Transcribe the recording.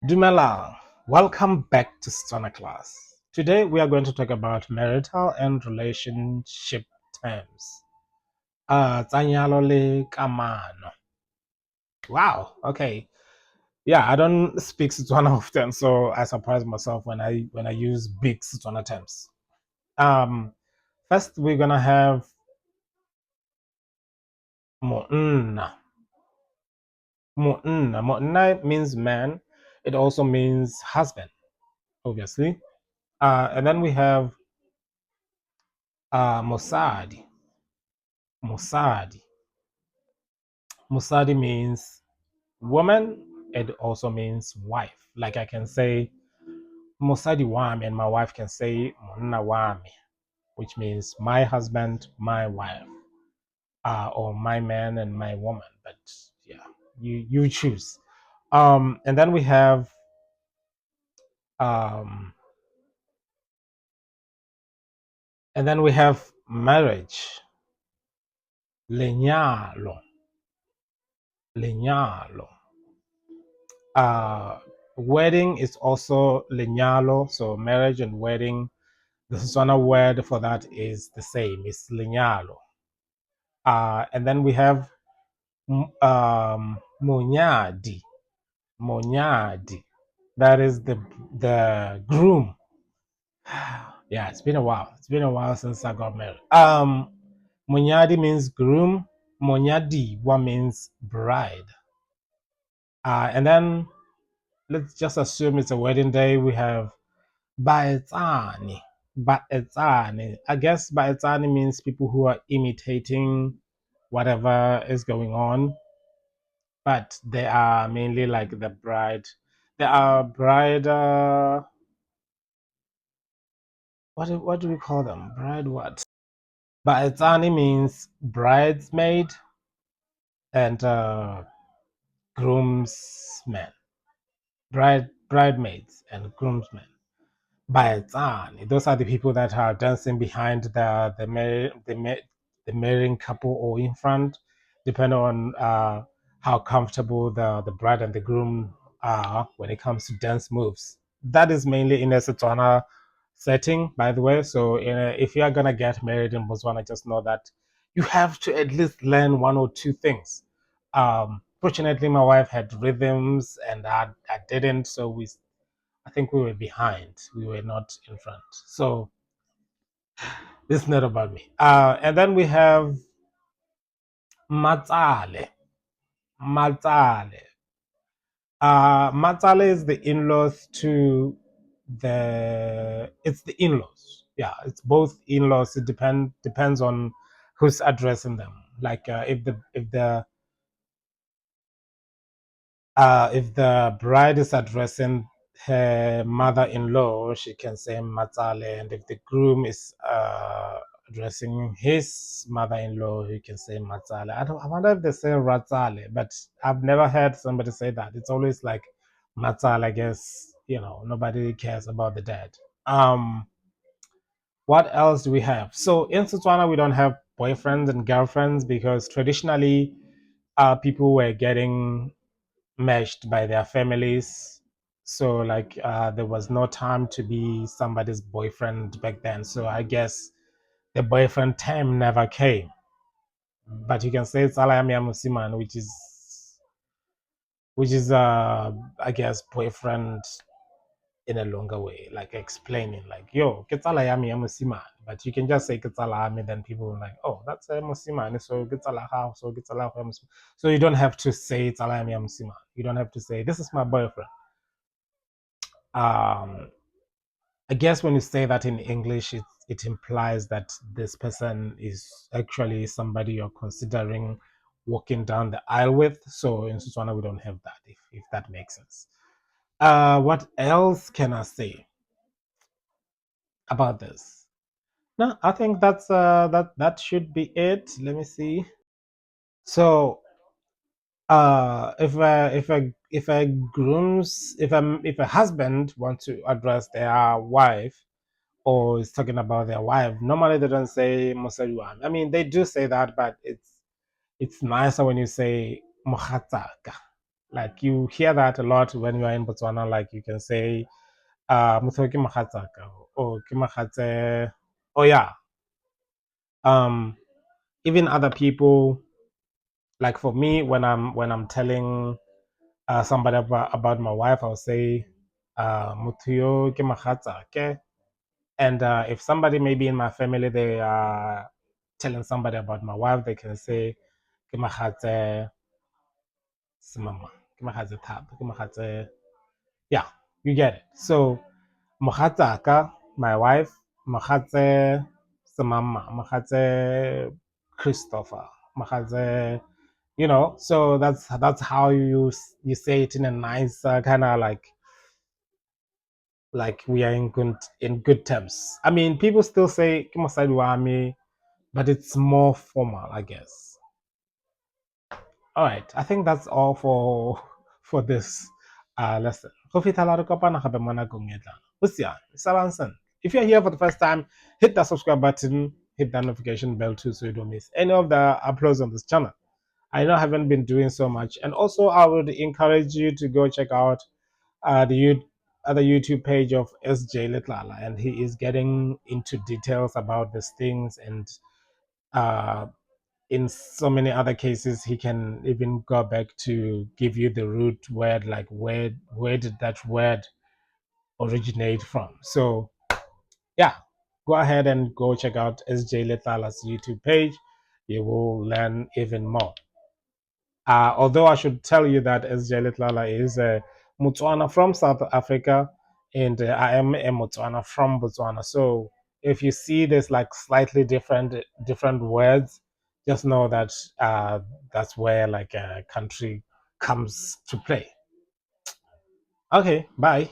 Dumelang, welcome back to Setswana Class. Today we are going to talk about marital and relationship terms. Tsa nyalo le kamano. Wow, okay. Yeah, I don't speak Setswana often, so I surprise myself when I use big Setswana terms. Um, First we're gonna have monna. Monna. Monna means man. It also means husband, obviously. And then we have Mosadi. Mosadi. Mosadi means woman. It also means wife. Like I can say Mosadi wami, and my wife can say Monna wami, which means my husband, my wife, or my man and my woman. But yeah, you choose. And then we have um, marriage. Lenyalo. Lenyalo. Wedding is also lenyalo, so marriage and wedding. The Setswana word for that is the same. It's lenyalo. And then we have monyadi. Monyadi. That is the groom. Yeah, it's been a while. It's been a while since I got married. Monyadi means groom. Monyadi what means bride. And then let's just assume it's a wedding day. We have baetsani. Baetsani. I guess baetsani means people who are imitating whatever is going on, but they are mainly like the bride. They are bride. What do we call them? Bride what? Baetsani means bridesmaid and groomsmen. Bridemaids and groomsmen. Baetsani. Those are the people that are dancing behind the marrying couple or in front, depending on how comfortable the bride and the groom are when it comes to dance moves. That is mainly in a Setswana setting, by the way. So if you are gonna get married in Botswana, just know that you have to at least learn one or two things. Fortunately, my wife had rhythms and I didn't, so I think we were behind. We were not in front. So this is not about me. And then we have Matsale. Matsale. Matsale is the in-laws to it's the in-laws. Yeah, it's both in-laws. It depends on who's addressing them. Like if the bride is addressing her mother-in-law, she can say Matsale, and if the groom is addressing his mother-in-law, he can say Matsale. I wonder if they say Ratsale, but I've never heard somebody say that. It's always like Matsale. I guess nobody cares about the dead. What else do we have? So in Setswana, we don't have boyfriends and girlfriends because traditionally, people were getting meshed by their families. So like there was no time to be somebody's boyfriend back then. So I guess the boyfriend term never came. But you can say it's Alayami Musiman, which is I guess boyfriend in a longer way, like explaining like yo, Ketsalayami Musiman. But you can just say Ketsalami, then people will like, oh, that's a Musiman, so Ketsalaha, so Ketsalaha. So you don't have to say it's Alayami Musiman. You don't have to say this is my boyfriend. um, I guess when you say that in English, it implies that this person is actually somebody you're considering walking down the aisle with. So in Setswana, we don't have that, if that makes sense. What else can I say about this? No, I think that should be it. Let me see. So if a husband wants to address their wife or is talking about their wife, normally they don't say Mosariwan. I mean, they do say that, but it's nicer when you say Mohatsaka. Like you hear that a lot when you are in Botswana. Like you can say, "Motho ke mogatsaka," or "Ke mogatse." Oh yeah. Um, Even other people, like for me, when I'm telling somebody about my wife, I'll say, "Motho yo ke mogatsake." And if somebody maybe in my family they are telling somebody about my wife, they can say, "Ke mogatse semama, ke mogatse thapa, ke mogatse." Yeah, you get it. So mogataka, my wife, mogatse semama, mogatse Christopher, mogatse. So that's how you say it in a nice kind of like we are in good terms. I mean, people still say "Ke mosadi wa me," but it's more formal, I guess. All right, I think that's all for this lesson. Go fitlhela re kopana gape mo nakong e tlang. Go siame. Salang sentle. If you're here for the first time, hit that subscribe button, hit that notification bell too, so you don't miss any of the uploads on this channel. I know I haven't been doing so much, and also I would encourage you to go check out the other YouTube page of SJ Litlala, and he is getting into details about these things, and uh, in so many other cases, he can even go back to give you the root word, like where did that word originate from. So yeah, go ahead and go check out SJ Litlala's YouTube page. You will learn even more. Although I should tell you that SJ Litlala is a Motswana from South Africa, and I am a Motswana from Botswana. So if you see there's like slightly different words, just know that that's where like a country comes to play. Okay, bye.